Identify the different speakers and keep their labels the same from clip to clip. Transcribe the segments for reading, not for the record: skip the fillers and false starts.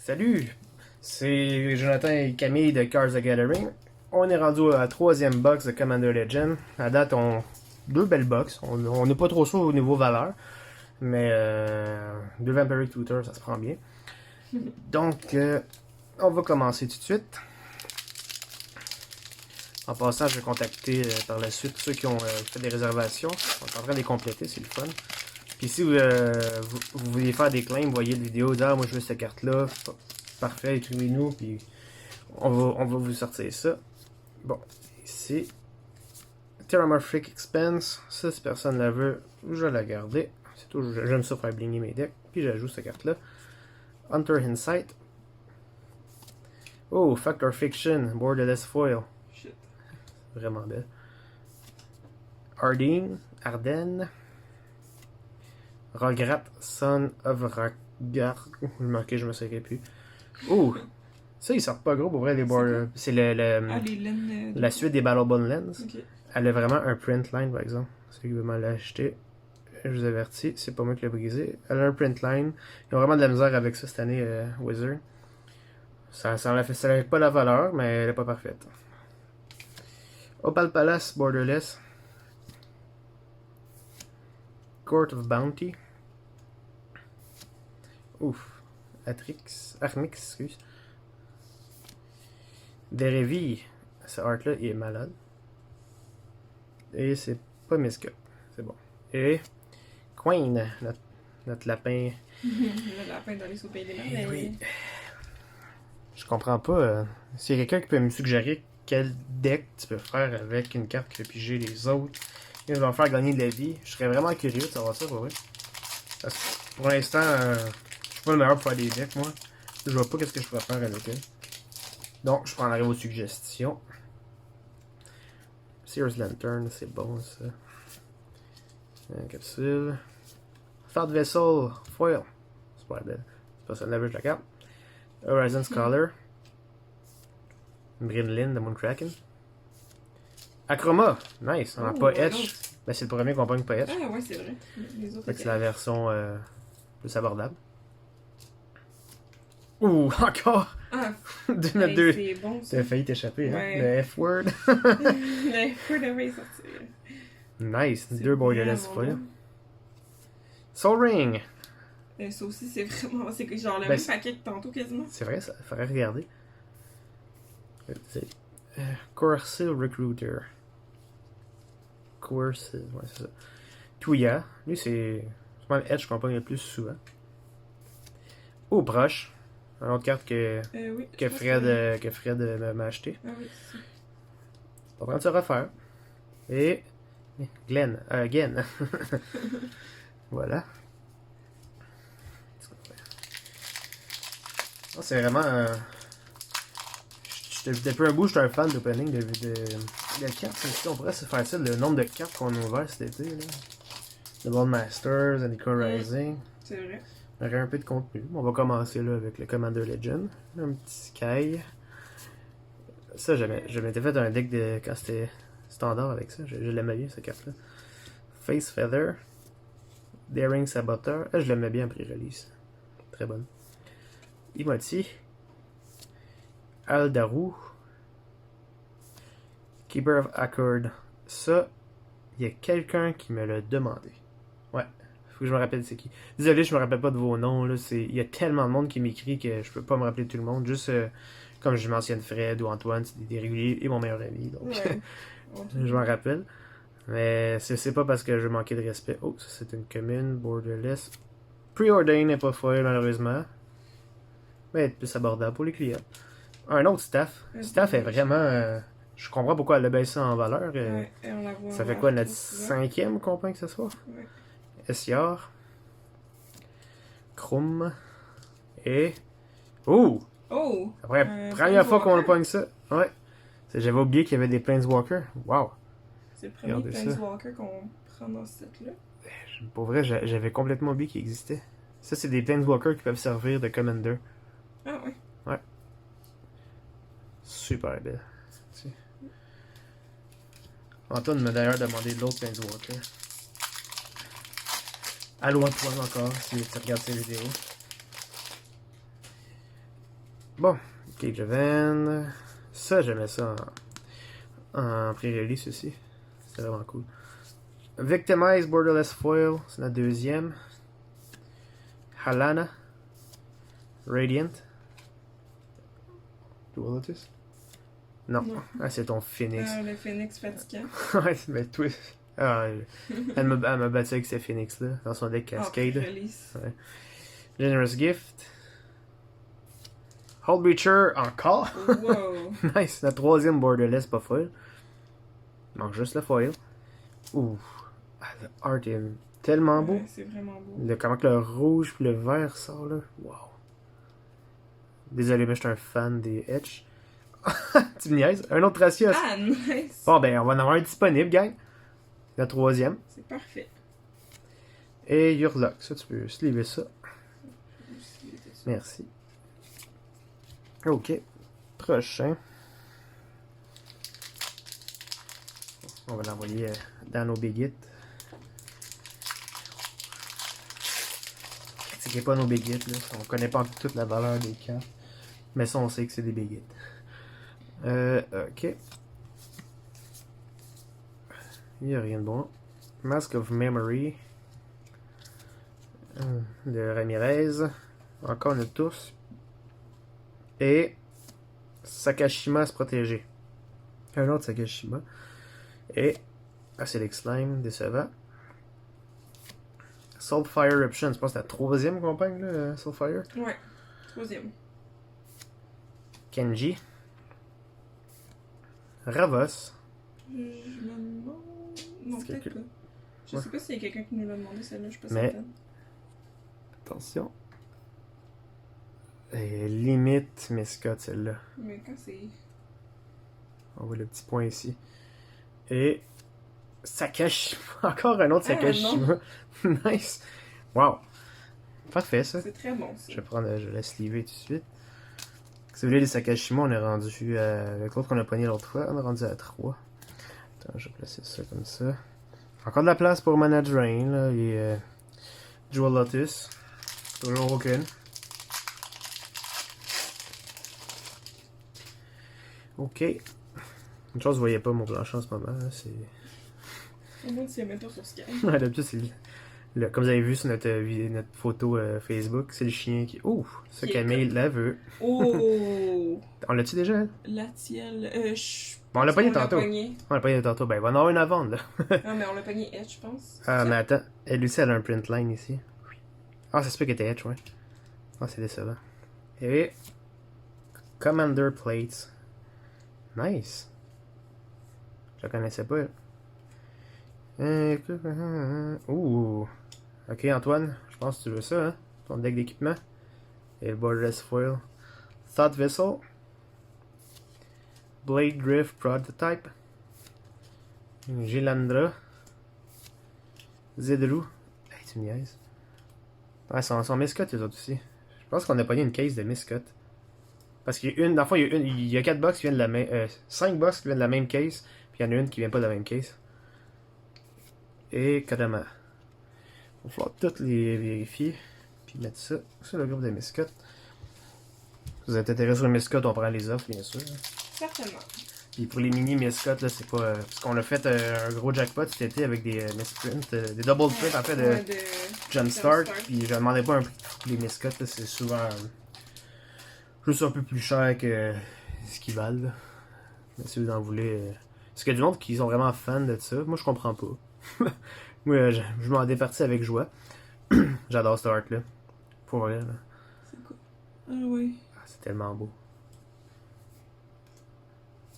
Speaker 1: Salut, c'est Jonathan et Camille de Cards the Gathering. On est rendu à la troisième box de Commander Legend. À date, deux belles box. On n'est pas trop sûr au niveau valeur, mais deux Vampiric Tutor, ça se prend bien. Donc, on va commencer tout de suite. En passant, je vais contacter par la suite ceux qui ont fait des réservations. On est en train de les compléter, c'est le fun. Puis si vous voulez faire des claims, vous voyez la vidéo, moi je veux cette carte-là, parfait, écrivez-nous, puis on va vous sortir ça. Bon, ici, Terramorphic Expense, ça si personne la veut, je vais la garder. C'est tout, j'aime ça faire blinguer mes decks, puis j'ajoute cette carte-là. Hunter Insight. Oh, Factor Fiction, Borderless Foil.
Speaker 2: Shit.
Speaker 1: Vraiment belle. Ardennes. Rograt, Son of Ragnar. Je me souviens plus. Oh! Ça, ils sortent pas gros pour vrai, les border. C'est la suite des Battle Bond Lens.
Speaker 2: Okay.
Speaker 1: Elle a vraiment un print line, par exemple. Celui qui veut m'en l'acheter, je vous avertis, c'est pas moi qui l'ai brisé. Elle a un print line. Ils ont vraiment de la misère avec ça cette année, Wizard. Ça n'enlève pas la valeur, mais elle est pas parfaite. Opal Palace, Borderless. Court of Bounty. Ouf. Armix, excuse. Derevi. Ce art-là, il est malade. Et c'est pas Miska. C'est bon. Et Queen, notre lapin.
Speaker 2: Le lapin dans les sous pays des mers.
Speaker 1: Eh oui. Je comprends pas. S'il y a quelqu'un qui peut me suggérer quel deck tu peux faire avec une carte qui fait piger les autres, qui va faire gagner de la vie, je serais vraiment curieux de savoir ça pour vrai. Parce que pour l'instant, je suis pas le meilleur pour faire des decks, moi. Je vois pas qu'est-ce que je pourrais faire avec eux. Donc, je prendrai vos suggestions. Sears Lantern, c'est bon ça. Capsule. Fat Vessel, Foil. C'est pas belle. C'est pas ça, leverage la carte. Horizon Scholar. Brinlin de Moonkraken. Acroma, nice. On n'a pas Etch. Ben, c'est le premier qu'on pogne pas Etch.
Speaker 2: Ah ouais, c'est vrai. Les autres.
Speaker 1: C'est la version plus abordable. Ouh, encore!
Speaker 2: Ah,
Speaker 1: 2 mettre 2.
Speaker 2: c'est bon ça.
Speaker 1: T'as failli t'échapper,
Speaker 2: Ouais.
Speaker 1: hein? Le F-word.
Speaker 2: Le feu devait sortir.
Speaker 1: Nice, 2 borderless
Speaker 2: folle.
Speaker 1: foil. Soul Ring.
Speaker 2: Ça aussi, c'est vraiment. C'est genre le
Speaker 1: Ben,
Speaker 2: même paquet que tantôt quasiment.
Speaker 1: C'est vrai, ça faudrait regarder. Coercive Recruiter. Coercive, ouais, c'est ça. Touya. Lui, c'est le Edge qu'on pogne le plus souvent. Oh, Broche. Une autre carte
Speaker 2: Oui,
Speaker 1: que Fred m'a acheté.
Speaker 2: Ah oui, c'est ça.
Speaker 1: On va prendre ça à refaire. Et Glenn. Voilà. Oh, c'est vraiment. Depuis un bout, je suis un fan d'opening de cartes. On pourrait se faire ça, le nombre de cartes qu'on a ouvert cet été. Là. The Bond Masters, Anika Rising.
Speaker 2: C'est vrai.
Speaker 1: On aurait un peu de contenu. On va commencer là avec le Commander Legend. Un petit Sky. Ça, je m'étais fait un deck de quand c'était standard avec ça. Je l'aimais bien, cette carte-là. Face Feather. Daring Saboteur. Je l'aimais bien en pré-release. Très bonne. Imoti. Aldaru. Keeper of Accord. Ça, il y a quelqu'un qui me l'a demandé. Ouais. Faut que je me rappelle c'est qui. Désolé, je me rappelle pas de vos noms. Il y a tellement de monde qui m'écrit que je peux pas me rappeler de tout le monde. Juste comme je mentionne Fred ou Antoine, c'est des réguliers et mon meilleur ami. Donc
Speaker 2: Ouais.
Speaker 1: je m'en rappelle. Mais c'est pas parce que je manquais de respect. Oh, ça c'est une commune, borderless. Preordain n'est pas foil malheureusement. Mais elle est plus abordable pour les clients. Un autre staff. Staff est vraiment. Je comprends pourquoi elle a baissé en valeur.
Speaker 2: Ouais, et on la voit
Speaker 1: Ça fait quoi, notre 5e qu'on pense que ce soit?
Speaker 2: Ouais.
Speaker 1: Essiar. Krum. Et. Oh!
Speaker 2: Oh!
Speaker 1: Après, première fois qu'on pogne ça. Ouais. J'avais oublié qu'il y avait des Planeswalkers. Wow!
Speaker 2: C'est le premier
Speaker 1: Regardez ça.
Speaker 2: Planeswalker qu'on prend dans ce set-là.
Speaker 1: Pour vrai, j'avais complètement oublié qu'il existait. Ça, c'est des Planeswalkers qui peuvent servir de Commander.
Speaker 2: Ah ouais.
Speaker 1: Ouais. Super belle. Antoine m'a d'ailleurs demandé de l'autre Planeswalker. Allô Antoine encore, si tu regardes ces vidéos. Bon, Cage of End. Ça, j'aimais ça en pré-release aussi. C'est vraiment cool. Victimize Borderless Foil, c'est la deuxième. Halana. Radiant. Dual Lotus? Non.
Speaker 2: Non.
Speaker 1: Ah, c'est ton Phoenix.
Speaker 2: Ah, le phénix fatigant.
Speaker 1: Ouais, mais toi. Ah, elle m'a battu avec ce Phoenix-là, dans son deck Cascade.
Speaker 2: Release.
Speaker 1: Generous Gift. Hold Breacher encore.
Speaker 2: Wow.
Speaker 1: Nice, la troisième Borderless, pas foil. Il manque juste le foil. Ouh. Ah, le art est tellement beau.
Speaker 2: Ouais, c'est vraiment beau.
Speaker 1: Comment que le rouge et le vert sort là. Wow. Désolé, mais je suis un fan des Etch. Tu me niaises? Un autre Tracios.
Speaker 2: Ah, nice.
Speaker 1: Bon, ben, on va en avoir un disponible, gang. La troisième.
Speaker 2: C'est parfait.
Speaker 1: Et Yurlock. Ça, tu peux sliver ça. Merci. Ok. Prochain. On va l'envoyer dans nos big hits. Critiquez pas nos big hits, là. On connaît pas toute la valeur des cartes. Mais ça, on sait que c'est des big hits. Ok. Il n'y a rien de bon. Mask of Memory. De Ramirez. Encore une tous. Et Sakashima se protéger. Un autre Sakashima. Et Acidic Slime, décevant. Soulfire Eruption, je pense que c'est la troisième campagne, là, Soulfire.
Speaker 2: Ouais, troisième.
Speaker 1: Kenji. Ravos.
Speaker 2: Je me demande. Non,
Speaker 1: C'est
Speaker 2: peut-être
Speaker 1: quelqu'un-
Speaker 2: pas. Je sais pas s'il y a quelqu'un qui nous l'a demandé, celle-là, je suis pas
Speaker 1: Mais-
Speaker 2: certaine.
Speaker 1: Attention. Et limite Miscot, celle-là.
Speaker 2: Mais quand c'est.
Speaker 1: On voit le petit point ici. Et Sakashima. Encore un autre Sakashima. Nice. Wow. Parfait, ça.
Speaker 2: C'est très bon, ça.
Speaker 1: Je laisse liver tout de suite. Si vous voulez les Sakashima, on est rendu avec l'autre qu'on a pogné l'autre fois, on est rendu à 3. Attends, je vais placer ça comme ça. Encore de la place pour Mana Drain, là, et Jewel Lotus. Toujours aucune. Ok. Une chose, vous voyez pas mon plancher en ce moment, là, c'est...
Speaker 2: Au moins, tu les mets pas sur Skype.
Speaker 1: Ouais, d'habitude, c'est comme vous avez vu sur notre photo Facebook, c'est le chien qui... Ouh! Ça,
Speaker 2: Qui est
Speaker 1: Camille la veut.
Speaker 2: Oh!
Speaker 1: On l'a-tu déjà, elle?
Speaker 2: La tielle.
Speaker 1: Bon, on l'a pogné
Speaker 2: on
Speaker 1: tantôt.
Speaker 2: pogné.
Speaker 1: On l'a pogné tantôt. Ben, il va en avoir une à vendre, là.
Speaker 2: Non, mais on l'a pogné Edge, je pense.
Speaker 1: Ah,
Speaker 2: C'est
Speaker 1: mais
Speaker 2: ça?
Speaker 1: attends. Elle aussi, elle a un print line ici. Ah, ça se peut qu'elle était Edge, ouais. Ah, c'est décevant. Et... Commander Plates. Nice. Je la connaissais pas, elle. Ouh. Ok, Antoine. Je pense que tu veux ça, hein? Ton deck d'équipement. Et le Borderless Foil. Thought Vessel. Blade Drift Prototype. Gilandra. Zedru. Hey, tu me niaises. Ouais, son Miscut, les autres aussi. Je pense qu'on a pogné une case de Miscut. Parce qu'il y a une, dans le fond, il y a 4 box qui viennent de la même. 5 box qui viennent de la même case. Puis il y en a une qui vient pas de la même case. Et Kadama. Il va falloir toutes les vérifier. Puis mettre ça sur le groupe de Miscut. Si vous êtes intéressé sur le Miscut, on prend les offres, bien sûr.
Speaker 2: Certainement.
Speaker 1: Puis pour les mini miscottes, là, c'est pas. Parce qu'on a fait un gros jackpot cet été avec des misprints, des double prints en fait de
Speaker 2: Ouais,
Speaker 1: Jumpstart.
Speaker 2: Jumpstart.
Speaker 1: Puis je demandais pas un prix pour les miscottes, là, c'est souvent juste un peu plus cher que ce qu'ils valent. Là. Mais si vous en voulez. Parce qu'il y a du monde qui sont vraiment fans de ça. Moi je comprends pas. Moi je m'en départis avec joie. J'adore ce art là. Pour vrai là.
Speaker 2: C'est quoi? Ah oui.
Speaker 1: Ah, c'est tellement beau.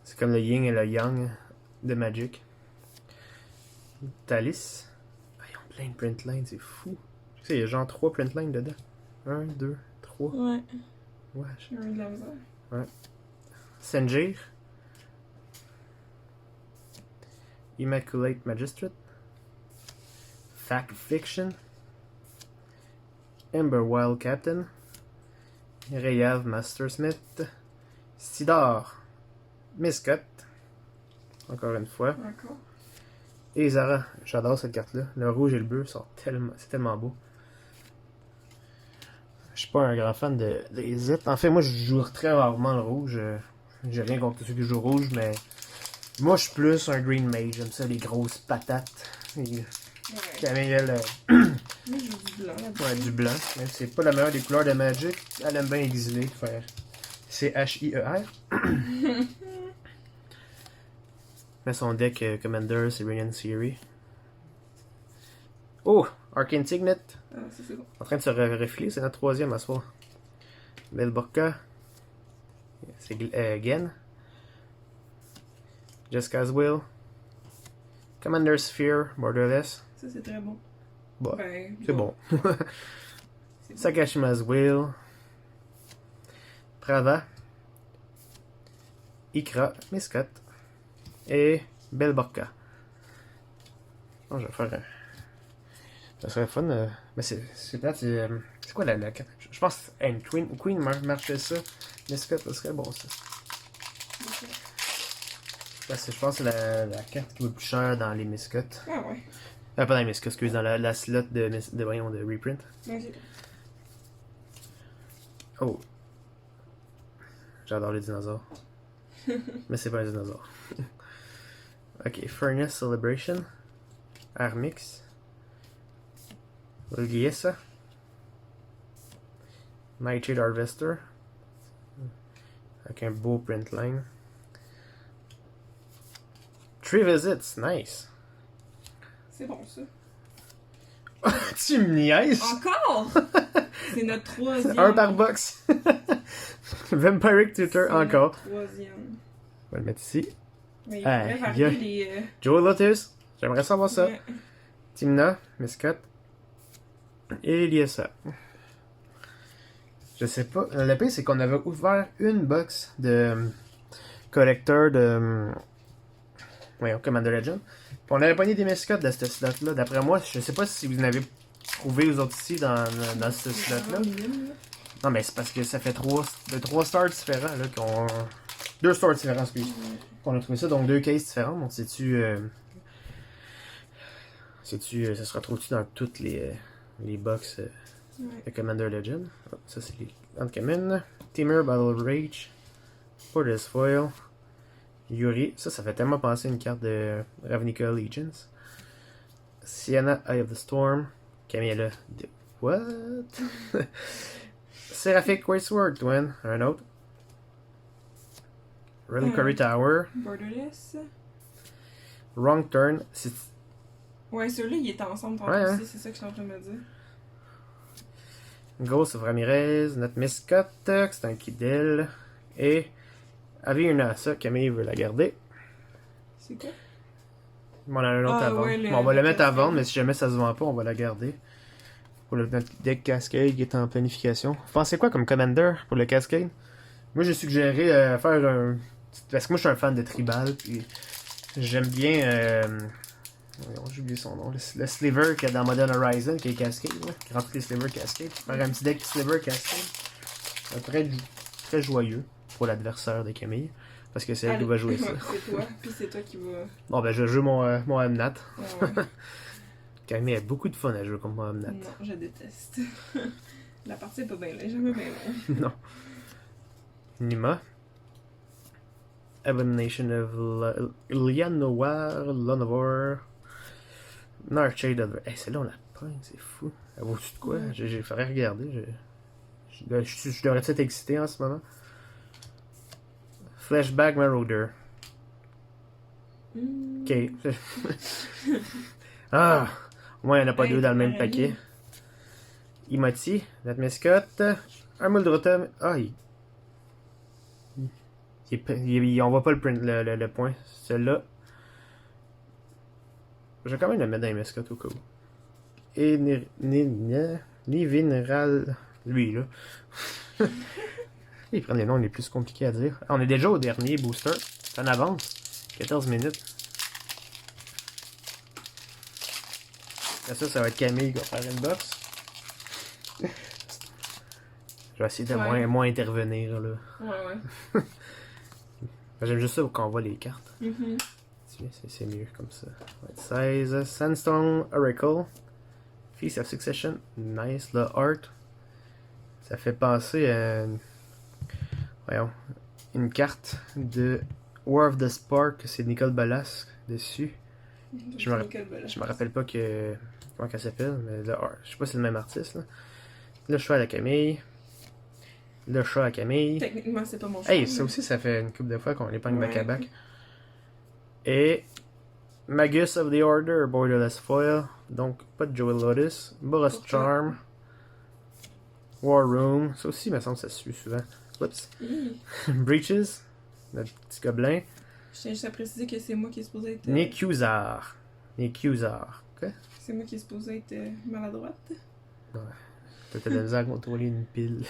Speaker 1: C'est comme le yin et le yang de Magic. Thalys. Ah, ils ont plein de print lines, c'est fou. Tu sais, il y a genre 3 print lines dedans. 1, 2, 3.
Speaker 2: Ouais.
Speaker 1: Ouais.
Speaker 2: J'ai eu de la misère.
Speaker 1: Sengir. Immaculate Magistrate. Fact Fiction. Ember Wild Captain. Reyav Mastersmith. Sidar. Miscut. Encore une fois.
Speaker 2: Encore.
Speaker 1: Et Zara. J'adore cette carte-là. Le rouge et le bleu sortent tellement. C'est tellement beau. Je pas un grand fan des zips. En fait, moi, je joue très rarement le rouge. J'ai rien contre ceux qui jouent rouge, mais moi, je suis plus un green mage. J'aime ça, les grosses patates.
Speaker 2: Ouais.
Speaker 1: Camille,
Speaker 2: Moi, je joue du blanc. là-dessus.
Speaker 1: ouais, du blanc. Même si c'est pas la meilleure des couleurs de Magic, elle aime bien exiler. Faire C-H-I-E-R. Mais son deck Commander, c'est Radiant Theory. Oh! Arcane Signet.
Speaker 2: Ah, ça, c'est bon.
Speaker 1: En train de se refiler, c'est notre troisième à soir. Belborka. C'est Gen. Jessica's Will. Commander Sphere, Borderless.
Speaker 2: Ça, c'est très bon.
Speaker 1: Bah,
Speaker 2: Ben,
Speaker 1: c'est bon.
Speaker 2: C'est bon.
Speaker 1: Sakashima's Will. Prava. Ikra, Miskat. Et Belborka. Bon, je vais faire. Ça serait fun. Mais c'est plate. C'est quoi la carte? Je pense que Queen marchait ça. Miskat, ça serait bon ça. Parce que je pense que c'est la carte qui vaut le plus cher dans les Miscots.
Speaker 2: Ah ouais.
Speaker 1: Pas dans les Miscots, excuse, dans la slot voyons, de reprint.
Speaker 2: Ok.
Speaker 1: Oh. J'adore les dinosaures. Mais c'est pas un dinosaure. Ok, Furnace Celebration. Armix. Ulgiesa. Nightshade Harvester. Avec un beau print line. Tree Visits, nice.
Speaker 2: C'est bon, ça.
Speaker 1: Tu me niaises?
Speaker 2: Encore? C'est notre troisième.
Speaker 1: Un par box. Vampiric Tutor,
Speaker 2: C'est
Speaker 1: encore.
Speaker 2: notre troisième.
Speaker 1: On va le mettre ici.
Speaker 2: Mais il faudrait varier les...
Speaker 1: Joe Lotus, j'aimerais savoir ça.
Speaker 2: Ouais.
Speaker 1: Timna, Miscat. Et Eliessa. Je sais pas. Le pire, c'est qu'on avait ouvert une box de collector de. Voyons, Commander Legend. Puis on avait pogné des mascottes de ce slot-là. D'après moi, je sais pas si vous en avez trouvé aux autres ici dans ce slot-là. Non, mais c'est parce que ça fait trois stars différents, là, qu'on. Deux stars différents, excuse. Qu'on a trouvé ça, donc deux cases différentes. Donc, sais-tu. Ça se retrouve-tu dans toutes les box de Commander Legend? Oh, ça, c'est les uncommon. Teamer, Battle Rage. Porter's Foil. Yuri. Ça fait tellement penser à une carte de Ravnica Allegiance. Sienna, Eye of the Storm. Camilla. What? Seraphic Wasteworld, Twin. Un autre. Reliquary Tower.
Speaker 2: Borderless.
Speaker 1: Wrong Turn.
Speaker 2: Ouais, ceux-là, ils étaient ensemble tantôt
Speaker 1: Ouais,
Speaker 2: aussi, c'est ça que je suis en train de me dire.
Speaker 1: Ghost of Ramirez. Notre Miscot. C'est un Kidel. Et Aviana. Ça, Camille veut la garder.
Speaker 2: C'est quoi?
Speaker 1: On en a un autre à vendre.
Speaker 2: Ouais,
Speaker 1: On va le mettre à
Speaker 2: cascade.
Speaker 1: vendre, mais si jamais ça se vend pas, on va la garder. Pour notre deck Cascade qui est en planification. Vous pensez quoi comme Commander pour le Cascade? Moi, j'ai suggéré faire un. Parce que moi, je suis un fan de Tribal. Puis j'aime bien. J'ai oublié son nom. Le Sliver qu'il y a dans Modern Horizon, qui est Cascade. Là, qui rend tous les Sliver Cascade. Faire un petit deck Sliver Cascade. Très, très joyeux pour l'adversaire de Camille. Parce que c'est elle qui va jouer ça.
Speaker 2: C'est toi, puis c'est toi qui va...
Speaker 1: Bon, ben, je joue mon Amnat.
Speaker 2: Ah ouais.
Speaker 1: Camille a beaucoup de fun à jouer comme mon Amnat.
Speaker 2: Non, je déteste. La partie est pas bien là, jamais bien long.
Speaker 1: Non. Nima. Abomination of Lianoir, Lonovor. Nightshade of. Hey, celle-là, on la pogne, c'est fou. Elle vaut-tu de quoi?
Speaker 2: Ouais.
Speaker 1: J'ai faudrait regarder. Je devrais être excité en ce moment. Flashback Marauder. Ok. Ah! Au moins, il n'y en a pas deux dans le même paquet. Imoti, notre mascotte. Un Muldrotum. Ah, on voit pas le point. Celui-là. Je vais quand même le mettre dans les mascottes au cas où. Et Nivineral. Lui, là. Ils prennent les noms les plus compliqués à dire. Ah, on est déjà au dernier booster. C'est en avance. 14 minutes. Ça va être Camille qui va faire une box. Je vais essayer de moins intervenir, là.
Speaker 2: Ouais.
Speaker 1: J'aime juste ça quand on voit les cartes. C'est mieux comme ça. Right size. Sandstone Oracle. Feast of Succession. Nice. Le Art. Ça fait penser à voyons, une carte de War of the Spark, c'est Nicole Bolas dessus. Je me rappelle pas comment qu'elle s'appelle, mais là, je sais pas si c'est le même artiste. Là. Le chat à la Camille. Le chat à Camille.
Speaker 2: Techniquement, c'est pas mon chat.
Speaker 1: Hey, ça aussi, ça fait une couple de fois qu'on les pogne back à back. Et Magus of the Order, Borderless Foil. Donc, pas de Joel Lotus. Boros Charm. War Room. Ça aussi, il me semble que ça se suit souvent. Oups. Breaches. Notre petit gobelin.
Speaker 2: Je tiens juste à préciser que c'est moi qui est supposé être.
Speaker 1: Nekuzar. Ok?
Speaker 2: C'est moi qui est supposé être maladroite.
Speaker 1: Ouais. T'as de la misère à contrôler une pile.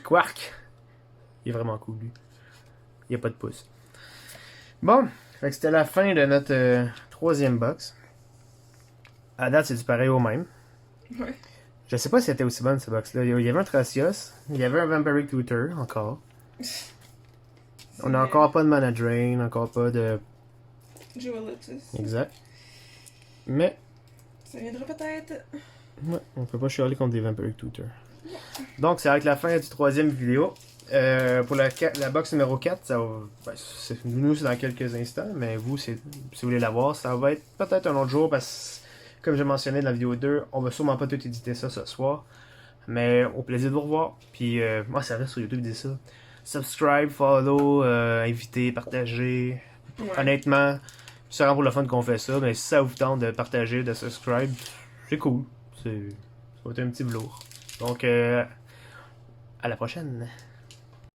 Speaker 1: Quark. Il est vraiment cool, lui. Il n'y a pas de pouce. Bon. Fait que c'était la fin de notre troisième box. À date, c'est du pareil au même.
Speaker 2: Ouais.
Speaker 1: Je sais pas si c'était aussi bonne, ce box-là. Il y avait un Tracios. Il y avait un Vampiric Tutor, encore. On n'a encore pas de Mana Drain, encore pas de...
Speaker 2: Joel Lotus.
Speaker 1: Exact. Mais...
Speaker 2: Ça viendra peut-être.
Speaker 1: Ouais, on peut pas chialer contre des Vampiric Tutor. Donc, c'est avec la fin du troisième vidéo. Pour la box numéro 4, ça va, nous, c'est dans quelques instants, mais vous, si vous voulez la voir, ça va être peut-être un autre jour, parce que, comme j'ai mentionné dans la vidéo 2, on va sûrement pas tout éditer ça ce soir. Mais au plaisir de vous revoir. Puis, moi, ça reste sur YouTube, dis ça. Subscribe, follow, inviter, partager.
Speaker 2: Ouais.
Speaker 1: Honnêtement, c'est vraiment pour le fun qu'on fait ça, mais si ça vous tente de partager, de subscribe, c'est cool. Ça va être un petit velours. Donc, à la prochaine.